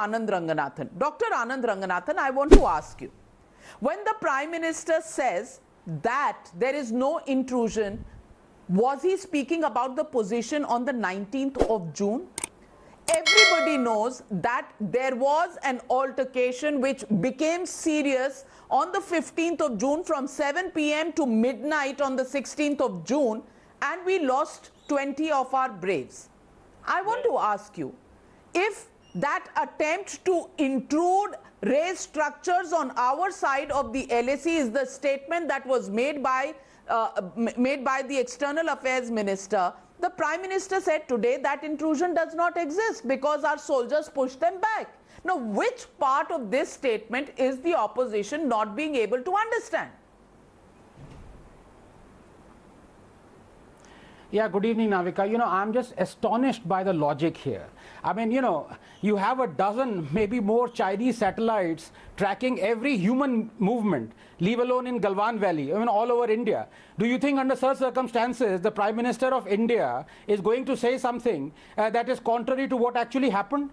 Anand Ranganathan. Dr. Anand Ranganathan, I want to ask you, when the Prime Minister says that there is no intrusion, was he speaking about the position on the 19th of June? Everybody knows that there was an altercation which became serious on the 15th of June from 7 p.m. to midnight on the 16th of June, and we lost 20 of our braves. I want to ask you, if that attempt to intrude, raise structures on our side of the LAC is the statement that was made by the External Affairs Minister, the Prime Minister said today that intrusion does not exist because our soldiers pushed them back. Now, which part of this statement is the opposition not being able to understand? Yeah, good evening, Navika. I'm just astonished by the logic here. I mean, you have a dozen, maybe more Chinese satellites tracking every human movement, leave alone in Galwan Valley, I mean, all over India. Do you think under such circumstances, the Prime Minister of India is going to say something that is contrary to what actually happened?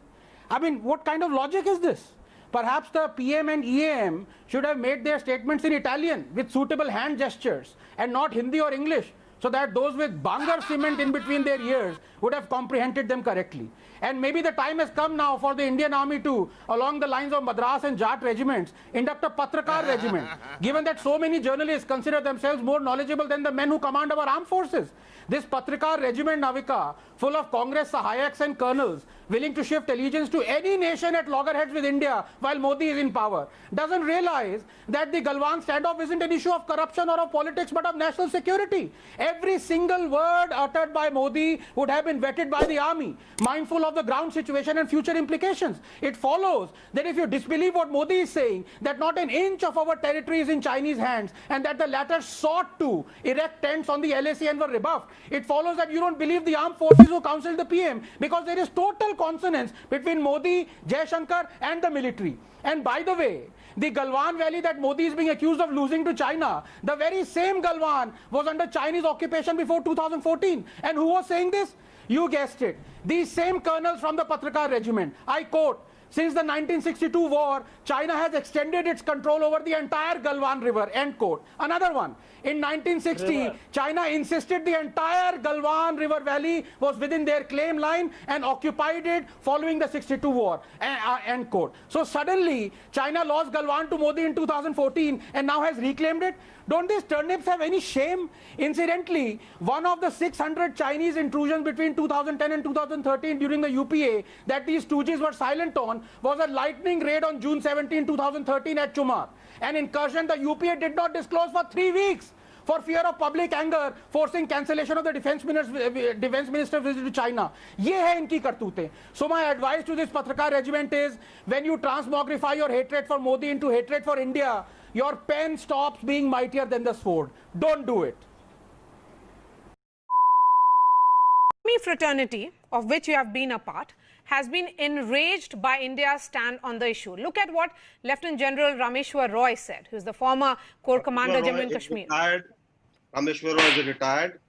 I mean, what kind of logic is this? Perhaps the PM and EAM should have made their statements in Italian with suitable hand gestures and not Hindi or English, so that those with Bangar cement in between their ears would have comprehended them correctly. And maybe the time has come now for the Indian Army to, along the lines of Madras and Jat regiments, induct a Patrakar regiment, given that so many journalists consider themselves more knowledgeable than the men who command our armed forces. This Patrakar regiment, Navika, full of Congress Sahayaks and colonels, willing to shift allegiance to any nation at loggerheads with India while Modi is in power, doesn't realize that the Galwan standoff isn't an issue of corruption or of politics but of national security. Every single word uttered by Modi would have been vetted by the army, mindful of the ground situation and future implications. It follows that if you disbelieve what Modi is saying, that not an inch of our territory is in Chinese hands and that the latter sought to erect tents on the LAC and were rebuffed. It follows that you don't believe the armed forces who counseled the PM, because there is total consonance between Modi, Jaishankar and the military. And by the way, the Galwan Valley that Modi is being accused of losing to China, the very same Galwan was under Chinese occupation before 2014. And who was saying this? You guessed it. These same colonels from the Patrakar regiment. I quote, "Since the 1962 war, China has extended its control over the entire Galwan River," end quote. Another one. In 1960, China insisted the entire Galwan River Valley was within their claim line and occupied it following the 62 war, end quote. So suddenly, China lost Galwan to Modi in 2014 and now has reclaimed it. Don't these turnips have any shame? Incidentally, one of the 600 Chinese intrusions between 2010 and 2013 during the UPA that these stooges were silent on was a lightning raid on June 17, 2013 at Kumar. An incursion the UPA did not disclose for 3 weeks for fear of public anger, forcing cancellation of the defense minister's visit to China. Ye hai inki kartute. So my advice to this Patrakar regiment is, when you transmogrify your hatred for Modi into hatred for India, your pen stops being mightier than the sword. Don't do it. Army fraternity, of which you have been a part, has been enraged by India's stand on the issue. Look at what Lieutenant General Rameshwar Roy said, who is the former Corps Commander, Jammu and Kashmir. Rameshwar Roy is retired.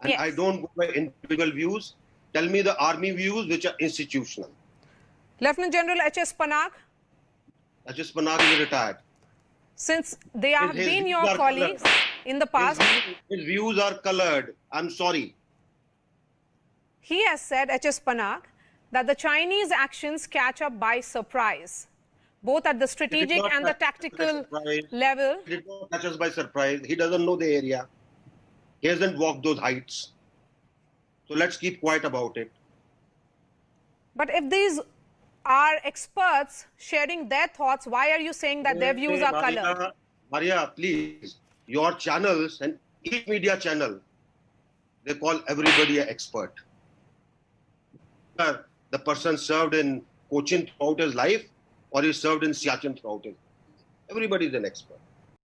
And yes. I don't go by individual views. Tell me the army views which are institutional. Lieutenant General H.S. Panag. H.S. Panag is retired. Since they have been your colleagues in the past. His views are colored. I'm sorry. He has said, H.S. Panag, that the Chinese actions catch up by surprise, both at the strategic and the tactical level. He did not catch us by surprise. He doesn't know the area. He hasn't walked those heights. So let's keep quiet about it. But if these are experts sharing their thoughts, why are you saying that their views are colored? Marya, please, your channels and each media channel, they call everybody an expert. The person served in Cochin throughout his life, or he served in Siachen throughout his life. Everybody is an expert.